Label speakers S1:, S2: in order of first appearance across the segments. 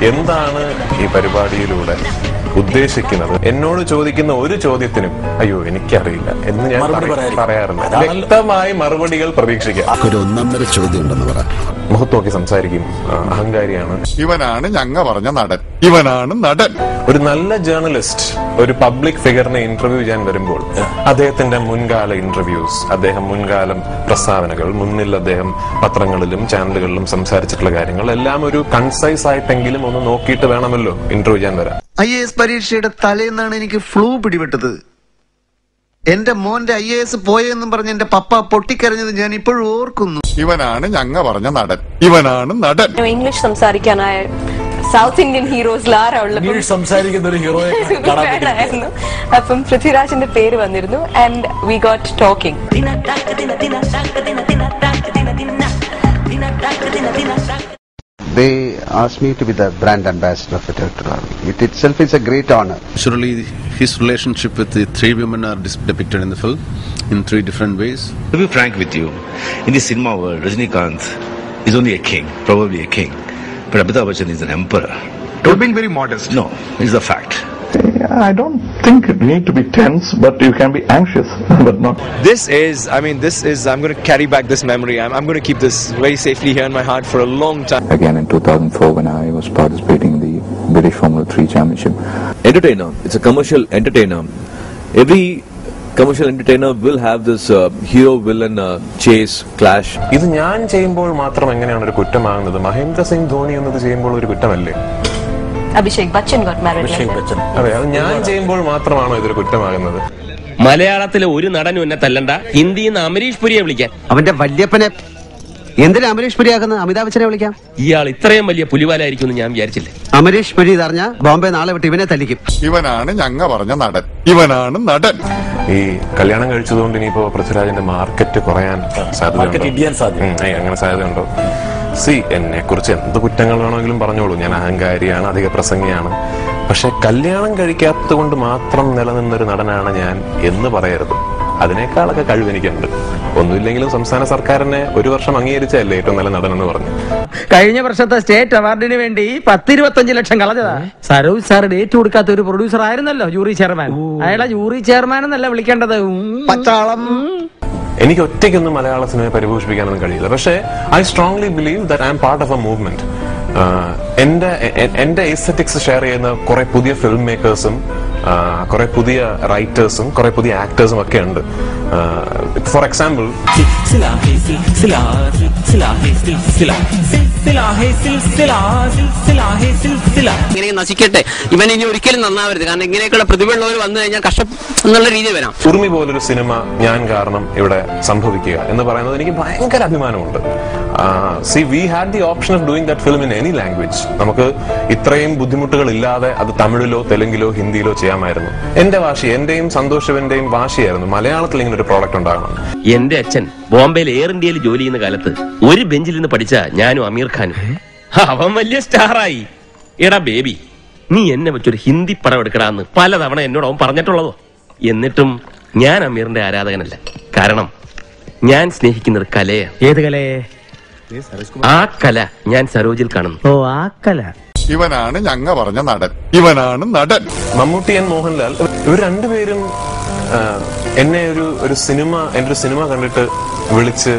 S1: എന്താണ് ഈ പരിപാടിയിലൂടെ ഉദ്ദേശിക്കുന്നത്? എന്നോട് ചോദിക്കുന്ന ഒരു ചോദ്യത്തിനും അയ്യോ എനിക്കറിയില്ല എന്ന് ഞാൻ പറയാറുണ്ട്. വ്യക്തമായി മറുപടികൾ പ്രതീക്ഷിക്കാം.
S2: ഒരു ഒന്നൊന്നര ചോദ്യം ഉണ്ടെന്ന് പറ.
S1: മുഖത്ത് നോക്കി സംസാരിക്കും. അഹങ്കാരിയാണ്.
S3: ഇവനാണ് ഞങ്ങ പറഞ്ഞ നടൻ. ഇവനാണ് നടൻ.
S1: ഒരു നല്ല ജേർണലിസ്റ്റ് ഒരു പബ്ലിക് ഫിഗറിനെ ഇന്റർവ്യൂ ചെയ്യാൻ വരുമ്പോൾ അദ്ദേഹത്തിന്റെ മുൻകാല ഇന്റർവ്യൂസ്, അദ്ദേഹം മുൻകാലം പ്രസ്താവനകൾ, മുന്നിൽ അദ്ദേഹം പത്രങ്ങളിലും ചാനലുകളിലും സംസാരിച്ചിട്ടുള്ള കാര്യങ്ങൾ എല്ലാം ഒരു കൺസൈസ് ആയിട്ടെങ്കിലും ഒന്ന് നോക്കിയിട്ട് വേണമല്ലോ ഇന്റർവ്യൂ ചെയ്യാൻ വരാൻ.
S4: IAS പരീക്ഷയുടെ തലേന്നാണ് എനിക്ക് ഫ്ലൂ പിടിപെട്ടത്. എന്റെ മോന്റെ IAS പോയെന്നും പറഞ്ഞ് എന്റെ പപ്പ പൊട്ടിക്കരഞ്ഞത് ഞാൻ ഇപ്പോഴും ഓർക്കുന്നു.
S3: ഇവനാണ് ഞങ്ങ പറഞ്ഞ നടൻ. ഇവനാണ് നടൻ.
S5: ഇംഗ്ലീഷ് സംസാരിക്കാനായ സൗത്ത് ഇന്ത്യൻ ഹീറോസിൽ
S6: സംസാരിക്കുന്ന ഒരു ഹീറോയെ
S5: ആരായിരുന്നു. അപ്പം പൃഥ്വിരാജിന്റെ പേര് വന്നിരുന്നു. And we got talking.
S4: They asked me to be the brand ambassador of the Territorial Army. It itself is a great honor.
S2: Surely his relationship with the three women are depicted in the film in three different ways.
S7: To be frank with you, in the cinema world, Rajinikanth is only a king, probably a king. But Amitabh Bachchan is an emperor.
S8: You're being very modest.
S7: No, it's a fact.
S8: I don't think you need to be tense, but you can be anxious, but not.
S6: I'm going to carry back this memory. I'm going to keep this very safely here in my heart for a long time.
S8: Again in 2004 when I was participating in the British Formula 3 Championship.
S9: Entertainer. It's a commercial entertainer. Every commercial entertainer will have this hero villain chase clash.
S1: ഇത് ഞാൻ ചെയ്യുമ്പോൾ മാത്രം എങ്ങനെയാണ് ഒരു കുറ്റമാകുന്നത്? മഹേന്ദ്ര സിംഗ് ധോണി എന്നത് ചെയ്യുമ്പോൾ ഒരു കുറ്റമല്ലേ?
S5: അഭിഷേക് ബച്ചൻ
S1: അതെ, അത് ഞാൻ ചെയ്യുമ്പോൾ മാത്രമാണോ ഇതൊരു കുറ്റമാകുന്നത്?
S10: മലയാളത്തിലെ ഒരു നടനും എന്നെ തല്ലണ്ട. ഹിന്ദിയിൽ നിന്ന് അമരീഷ് പുരിയെ വിളിക്കാൻ.
S4: അവന്റെ വല്യപ്പനെ എന്തിനാ അമരീഷ് പുരിയാക്കുന്നത്? അമിതാഭ് ബച്ചനെ വിളിക്കാം.
S10: ഇയാൾ ഇത്രയും വലിയ പുലിവാലായിരിക്കും ഞാൻ വിചാരിച്ചില്ല.
S4: അമരീഷ് പുരി ഇതറിഞ്ഞ ബോംബെ നാളെ വിട്ട് ഇവനെ തല്ലിക്കും.
S3: ഇവനാണ് ഞങ്ങ പറഞ്ഞ നടൻ. ഇവനാണ് നടൻ.
S1: ഈ കല്യാണം കഴിച്ചതുകൊണ്ട് ഇനിയിപ്പോ പൃഥ്വിരാജിന്റെ മാർക്കറ്റ് കുറയാൻ സാധ്യതയുണ്ടോ? അങ്ങനെ സാധ്യതയുണ്ടോ? എന്നെ കുറിച്ച് എന്ത് കുറ്റങ്ങൾ വേണമെങ്കിലും പറഞ്ഞോളൂ. ഞാൻ അഹങ്കാരിയാണ്, അധിക പ്രസംഗിയാണ്. പക്ഷെ കല്യാണം കഴിക്കാത്തത് കൊണ്ട് മാത്രം നിലനിന്നൊരു നടനാണ് ഞാൻ എന്ന് പറയരുത്. അതിനേക്കാളൊക്കെ കഴിവെനിക്കുണ്ട്. ഒന്നുമില്ലെങ്കിലും സംസ്ഥാന സർക്കാരിനെ ഒരു വർഷം അംഗീകരിച്ചല്ലേ ഏറ്റവും നല്ല നടൻ എന്ന് പറഞ്ഞു.
S11: കഴിഞ്ഞ വർഷത്തെ സ്റ്റേറ്റ് അവാർഡിന് വേണ്ടി 10-25 ലക്ഷം കളഞ്ഞതാ. സരോജ് സാർ ഡേറ്റ് കൊടുക്കാത്ത ഒരു പ്രൊഡ്യൂസർ ആയിരുന്നല്ലോ ജൂറി ചെയർമാൻ. അയാളെ ജൂറി ചെയർമാൻ എന്നല്ല വിളിക്കേണ്ടത്, പച്ചാളം.
S1: എനിക്ക് ഒറ്റയ്ക്കൊന്നും മലയാള സിനിമയെ പരിപോഷിപ്പിക്കാനൊന്നും കഴിയില്ല. പക്ഷേ I strongly believe that I M part of A movement. എന്റെ എസ്തെറ്റിക്സ് ഷെയർ ചെയ്യുന്ന കുറെ പുതിയ ഫിലിം മേക്കേഴ്സും കുറെ പുതിയ റൈറ്റേഴ്സും കുറെ പുതിയ ആക്ടേഴ്സും ഒക്കെ ഉണ്ട്. ഫോർ എക്സാമ്പിൾ,
S11: ഇങ്ങനെ നശിക്കട്ടെ, ഇവൻ ഇനി ഒരിക്കലും നന്നാവരുത്. കാരണം ഇങ്ങനെയൊക്കെയുള്ള പ്രതിഭയുള്ളവർ വന്നു കഴിഞ്ഞാൽ കഷ്ടം എന്നുള്ള രീതിയിൽ വരാം.
S1: ഉറുമി പോലൊരു സിനിമ ഞാൻ കാരണം ഇവിടെ സംഭവിക്കുക എന്ന് പറയുന്നത് എനിക്ക് ഭയങ്കര അഭിമാനമുണ്ട്. we had the option of doing that film in any language. നമുക്ക് ഇത്രയും ബുദ്ധിമുട്ടുകൾ ഇല്ലാതെ അത് തമിഴിലോ തെലുങ്കിലോ ഹിന്ദിയിലോ ചെയ്യാമായിരുന്നു. എന്റെ വാശി, എന്റെയും സന്തോഷവന്റെയും വാശിയായിരുന്നു മലയാളത്തിൽ ഇങ്ങനെ ഒരു പ്രോഡക്റ്റ് ഉണ്ടാകണം.
S10: എന്റെ അച്ഛൻ ബോംബെയിൽ എയർ ഇന്ത്യയിൽ ജോലി ചെയ്യുന്ന കാലത്ത് ഒരു ബെഞ്ചിൽ നിന്ന് പഠിച്ച ഞാനും അമീർ ഖാനും. അവൻ വലിയ സ്റ്റാറായി. എടാ ബേബി, നീ എന്നെ വെച്ചൊരു ഹിന്ദി പടം എടുക്കടാന്ന് പലതവണ എന്നോട് അവൻ പറഞ്ഞിട്ടുള്ളതോ. എന്നിട്ടും ഞാൻ അമീറിന്റെ ആരാധകനല്ല. കാരണം ഞാൻ സ്നേഹിക്കുന്നത് കലയാണ്.
S11: ഏത് കലയെ?
S10: ആ കല ഞാൻ സരോജിൽ കാണുന്നു.
S11: ഓ, ആ കല.
S3: ഇവനാണ് ഞങ്ങ പറഞ്ഞ നടൻ. ഇവനാണ് നടൻ.
S1: മമ്മൂട്ടി ആൻഡ് മോഹൻലാൽ, ഇവർ രണ്ടുപേരും എന്നെ എന്റെ ഒരു സിനിമ കണ്ടിട്ട് വിളിച്ച്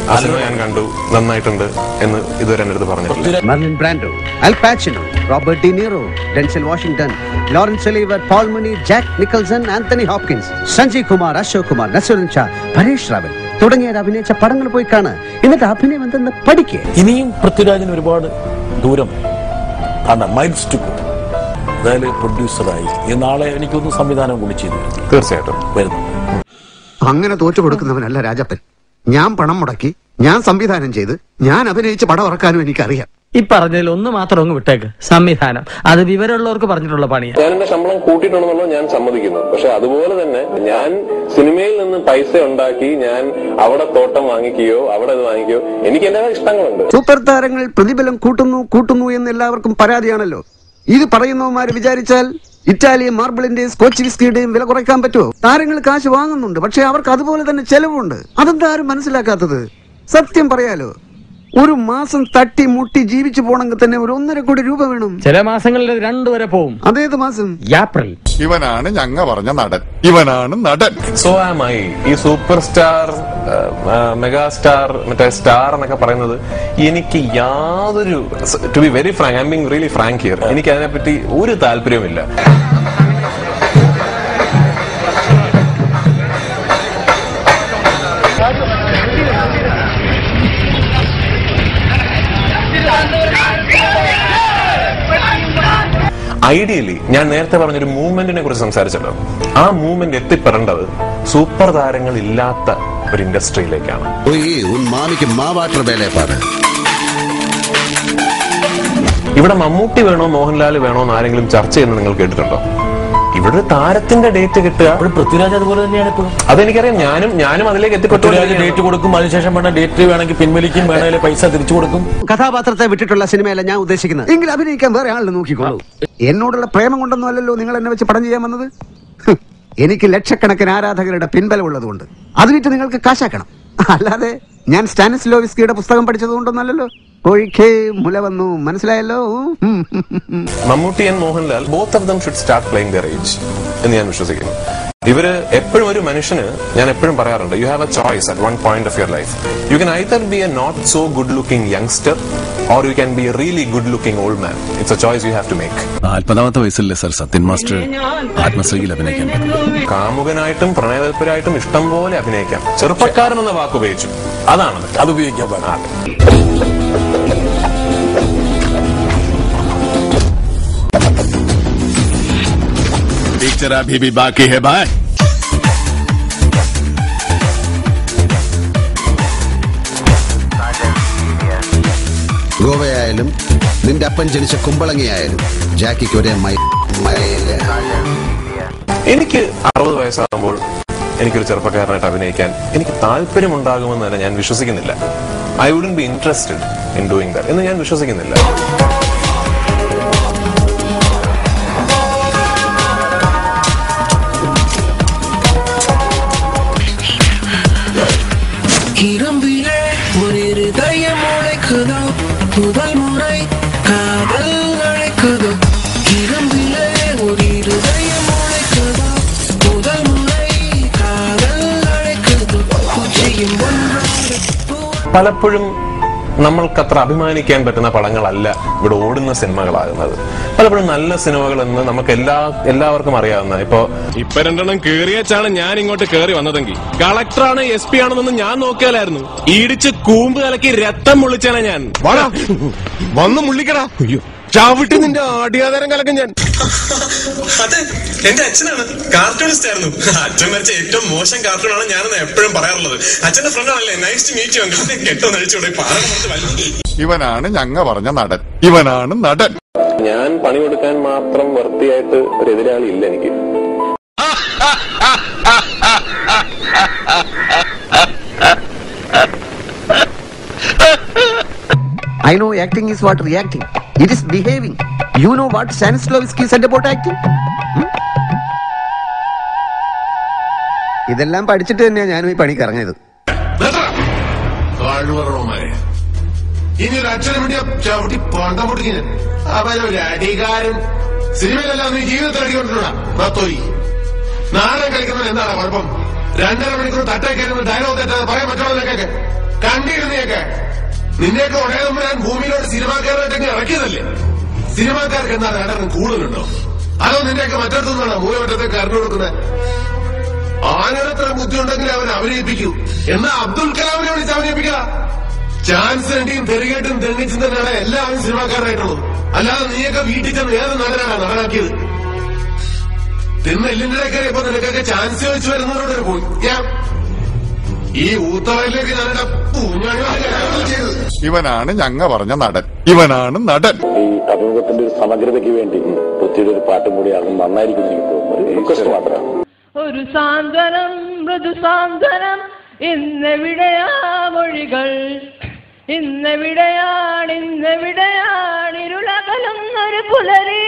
S1: ആ സിനിമ ഞാൻ കണ്ടു, നന്നായിട്ടുണ്ട് എന്ന് ഇതുവരെ എന്റെ അടുത്ത് പറഞ്ഞിട്ടില്ല.
S4: Marlon Brando, Al Pacino, Robert De Niro, Denzel Washington, Lawrence Olivier, Paul Mooney, Jack Nicholson, Anthony Hopkins, Sanjay Kumar, Ashok Kumar, Nasiruddin Shah, Paresh Rawal തുടങ്ങിയവർ അഭിനയിച്ച പടങ്ങൾ പോയി കാണുക. എന്നിട്ട് അഭിനയം എന്തെന്ന് പഠിക്കുക.
S6: ഇനിയും പൃഥ്വിരാജിന് ഒരുപാട് ദൂരം മൈൽസ് ടു ഗോ. അതായത് പ്രൊഡ്യൂസറായി നാളെ എനിക്കൊന്ന് സംവിധാനം കൂടി ചെയ്തു
S1: തീർച്ചയായിട്ടും
S6: വരുന്നു.
S4: അങ്ങനെ തോറ്റു കൊടുക്കുന്നവനല്ല രാജപ്പൻ. ഞാൻ പണം മുടക്കി, ഞാൻ സംവിധാനം ചെയ്ത്, ഞാൻ അഭിനയിച്ച് പടം ഇറക്കാനും എനിക്കറിയാം.
S11: ഈ പറഞ്ഞതിൽ ഒന്ന് മാത്രം അങ്ങ് വിട്ടേക്ക്, സംവിധാനം. അത് വിവരമുള്ളവർക്ക് പറഞ്ഞിട്ടുള്ള പണിയാണ്.
S1: ഞാൻ എന്റെ ശമ്പളം കൂട്ടിയിട്ടുണ്ടെന്നുള്ളത് ഞാൻ സമ്മതിക്കുന്നു. പക്ഷെ അതുപോലെ തന്നെ ഞാൻ സിനിമയിൽ നിന്ന് പൈസ ഉണ്ടാക്കി ഞാൻ അവിടെ തോട്ടം വാങ്ങിക്കുകയോ അവിടെ ഇത് വാങ്ങിക്കുകയോ എനിക്ക് എന്റേതായ ഇഷ്ടങ്ങളുണ്ട്.
S4: സൂപ്പർ താരങ്ങൾ പ്രതിഫലം കൂട്ടുന്നു എന്ന് എല്ലാവർക്കും പരാതിയാണല്ലോ. ഇത് പറയുന്നവന്മാര് വിചാരിച്ചാൽ ഇറ്റാലിയൻ മാർബിളിന്റെയും സ്കോച്ച് വിസ്കിയുടെയും വില കുറയ്ക്കാൻ പറ്റുമോ? താരങ്ങൾ കാശ് വാങ്ങുന്നുണ്ട്, പക്ഷെ അവർക്ക് അതുപോലെ തന്നെ ചെലവുണ്ട്. അതെന്താ ആരും മനസ്സിലാക്കാത്തത്? സത്യം പറയാലോ, ഒരു മാസം തട്ടി മുട്ടി ജീവിച്ചു പോണെങ്കിൽ തന്നെ ഒരു 1.5 കോടി രൂപ വേണം.
S11: ചില മാസങ്ങളിൽ 2 വരെ പോവും.
S4: അതേത് മാസം?
S11: ഏപ്രിൽ.
S3: ഇവനാണ് ഞങ്ങ പറഞ്ഞ നടൻ. ഇവനാണ് നടൻ.
S1: So am I. ഈ സൂപ്പർ സ്റ്റാർ, മെഗാസ്റ്റാർ, മറ്റേ സ്റ്റാർ എന്നൊക്കെ പറയുന്നത് എനിക്ക് യാതൊരു, to be very frank, I am being really frank here, എനിക്ക് അതിനെപ്പറ്റി ഒരു താല്പര്യവുമില്ല. ഐഡിയലി ഞാൻ നേരത്തെ പറഞ്ഞൊരു മൂവ്മെന്റിനെ കുറിച്ച് സംസാരിച്ചല്ലോ, ആ മൂവ്മെന്റ് എത്തിപ്പെടേണ്ടത് സൂപ്പർ താരങ്ങൾ ഇല്ലാത്ത ഒരു ഇൻഡസ്ട്രിയിലേക്കാണ്. ഇവിടെ മമ്മൂട്ടി വേണോ മോഹൻലാൽ വേണോ എന്ന് ആരെങ്കിലും ചർച്ച ചെയ്യുന്നത് നിങ്ങൾ കേട്ടിട്ടുണ്ടോ? ഇവിടെ ഒരു താരത്തിന്റെ ഡേറ്റ് കിട്ടുക.
S6: പൃഥ്വിരാജ് അതുപോലെ തന്നെയാണ് ഇപ്പോഴും.
S1: അതെനിക്കറിയാം. ഞാനും അതിലേക്ക് എത്തിപ്പെട്ടു.
S6: ഡേറ്റ് കൊടുക്കും, അതിനുശേഷം വേണം ഡേറ്റ് വേണമെങ്കിൽ പിൻവലിക്കും, വേണമെങ്കിൽ പൈസ തിരിച്ചു കൊടുക്കും.
S4: കഥാപാത്രത്തെ വിട്ടിട്ടുള്ള സിനിമയല്ല ഞാൻ ഉദ്ദേശിക്കുന്നത്. എങ്കിൽ അഭിനയിക്കാൻ വേറെ ആളിനെ നോക്കിക്കോളൂ. എന്നോടുള്ള പ്രേമം കൊണ്ടൊന്നും അല്ലല്ലോ നിങ്ങൾ എന്നെ വെച്ച് പടം ചെയ്യാൻ വന്നത്. എനിക്ക് ലക്ഷക്കണക്കിന് ആരാധകരുടെ പിൻബലം ഉള്ളതുകൊണ്ട് അതിനിട്ട് നിങ്ങൾക്ക് കാശാക്കണം. അല്ലാതെ ഞാൻ സ്റ്റാനിസ്ലോവിസ്കിയുടെ പുസ്തകം പഠിച്ചതുകൊണ്ടൊന്നല്ലോ. കോഴിക്കേ മുല വന്നു, മനസ്സിലായല്ലോ.
S1: Mammootty and Mohanlal both of them should start playing there age എന്ന് ഞാൻ വിശ്വസിക്കുന്നു. ഇവര് എപ്പോഴും, ഒരു മനുഷ്യന് ഞാൻ എപ്പോഴും പറയാറുണ്ട്, you have a choice at one point of your life. You can either be a not so good looking youngster or you can be a really good looking old man. It's a choice you have to make.
S2: 40ാമത്തെ വയസ്സിലല്ലേ sir Sathyan master ആത്മശ്രീയിൽ അഭിനയിക്കാൻ പറ്റും.
S1: കാമുകനായിട്ടും പ്രണയതൽപരായിട്ടും ഇഷ്ടം പോലെ അഭിനയിക്കാം. ചെറുപ്പക്കാരൻ എന്ന വാക്ക് ഉപയോഗിച്ചു, അതാണ് അത് ഉപയോഗിക്കാൻ പാടില്ല.
S2: पिक्चर अभी भी बाकी है भाई.
S12: ഗോവയായാലും നിന്റെ അപ്പൻ ജനിച്ച കുമ്പളങ്ങിയായാലും ജാക്കിക്ക് ഒരേ മലയില്ല.
S1: എനിക്ക് 60 വയസ്സാകുമ്പോൾ എനിക്കൊരു ചെറുപ്പക്കാരനായിട്ട് അഭിനയിക്കാൻ എനിക്ക് താല്പര്യമുണ്ടാകുമെന്ന് തന്നെ ഞാൻ വിശ്വസിക്കുന്നില്ല. I wouldn't be interested in doing that എന്ന് ഞാൻ വിശ്വസിക്കുന്നില്ല. പലപ്പോഴും നമ്മൾക്കത്ര അഭിമാനിക്കാൻ പറ്റുന്ന പടങ്ങളല്ല ഇവിടെ ഓടുന്ന സിനിമകളാകുന്നത്. പലപ്പോഴും നല്ല സിനിമകൾ എന്ന് നമുക്ക് എല്ലാവർക്കും അറിയാവുന്ന, ഇപ്പൊ 2 കേറിയച്ചാണ് ഞാൻ ഇങ്ങോട്ട് കേറി വന്നതെങ്കിൽ കളക്ടറാണ് SP ആണെന്നൊന്നും ഞാൻ നോക്കിയാലായിരുന്നു. ഇടിച്ച് കൂമ്പ് കലക്കി രക്തം മുള്ളിച്ചാണ് ഞാൻ.
S13: വന്ന് മുള്ളിക്കടാ, ചവിട്ടി നിന്റെ ആടിയാധാരം കലക്കും ഞാൻ.
S14: അതെ, എന്റെ അച്ഛനാണ്, കാർട്ടൂണിസ്റ്റ് ആയിരുന്നു. അച്ഛൻ വരച്ച ഏറ്റവും മോശം കാർട്ടൂണാണ് ഞാനെന്ന് എപ്പോഴും പറയാറുള്ളത്. അച്ഛന്റെ ഫ്രണ്ടാണല്ലേ. Nice to meet you uncle. കെട്ടൊന്ന് അഴിച്ചുകൂടെ,
S3: ഇവനാണ് ഞങ്ങ പറഞ്ഞ നടൻ. ഇവനാണ് നടൻ.
S1: ഞാൻ പണി കൊടുക്കാൻ മാത്രം വൃത്തിയായിട്ട് ഒരു എതിരാളി ഇല്ല എനിക്ക്.
S4: I know acting is what reacting. It is behaving. You know what Stanislavski said about acting? ഇതെല്ലാം പഠിച്ചിട്ട് തന്നെയാണ് ഞാനും ഈ പണിക്ക് ഇറങ്ങിയത്.
S13: ഇനി ഒരു അച്ഛനെ വേണ്ടി ചവിട്ടി പണ്ട പൊട്ടിക്കാൻ അവനൊരു അടികാരൻ. സിനിമയിലെല്ലാം നീ ജീവിതത്തിൽ അടികൊണ്ടിട്ടുണ്ടോയി. നാടകം കളിക്കുന്നത് എന്താണ് കുഴപ്പം? 2.5 മണിക്കൂർ തട്ടേക്കാരുന്ന ഡയലോഗ് തെറ്റാതെ പറയാൻ പറ്റുള്ളതൊക്കെ കണ്ടിരുന്നേക്കെ. നിന്നെയൊക്കെ ഉടയതുമ്പോൾ ഞാൻ ഭൂമിയിലോട്ട് സിനിമാക്കാരായിട്ടൊക്കെ ഇറക്കിയതല്ലേ. സിനിമാക്കാർക്ക് എന്താണ് നടനം കൂടുതലുണ്ടോ? അതോ നിന്റെയൊക്കെ മറ്റടുത്തുനിന്നാണ് മൂലമറ്റത്തേക്ക് അറിഞ്ഞു കൊടുക്കുന്നത്? ആനത്ര ബുദ്ധി ഉണ്ടെങ്കിൽ അവൻ അഭിനയിപ്പിക്കൂ. എന്നാ അബ്ദുൽ കലാമിനെ വിളിച്ച് അഭിനയിപ്പിക്കുക. ചാൻസ് വേണ്ടിയും തെറികേട്ടും തെളിച്ചും തന്നെയാണ് എല്ലാവരും സിനിമാക്കാരായിട്ടുള്ളത്. അല്ലാതെ നീയൊക്കെ വീട്ടിൽ ചെന്ന് ഏത് നടനാണ് നടനാക്കിയത്? തിന്ന് എല്ലിന്റെ കയറിയപ്പോ നിനക്കൊക്കെ ചാൻസ് ചോദിച്ചു വരുന്നവരോട് പോയി. ഈ ഊത്തവയിലേക്ക് ഞാനെന്റെ പൂഞ്ഞാണി ചെയ്തത്.
S3: ഇവനാണ് ഞങ്ങ പറഞ്ഞ നടൻ. ഇവനാണ് നടൻ.
S15: ഈ അഭിമുഖത്തിന്റെ ഒരു സമഗ്രതയ്ക്ക് വേണ്ടി പൃഥ്വിയുടെ ഒരു പാട്ടും കൂടി അത് നന്നായിരിക്കും എനിക്ക് തോന്നുന്നു. മാത്രമാണ്
S16: ഒരു സാന്ത്വനം മൃദു സാന്ത്വനം ഇന്നെവിടെയാ മൊഴികൾ ഇന്നെവിടെയാണിരുളകലും ഒരു പുലരി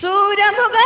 S16: സൂര്യമുഖ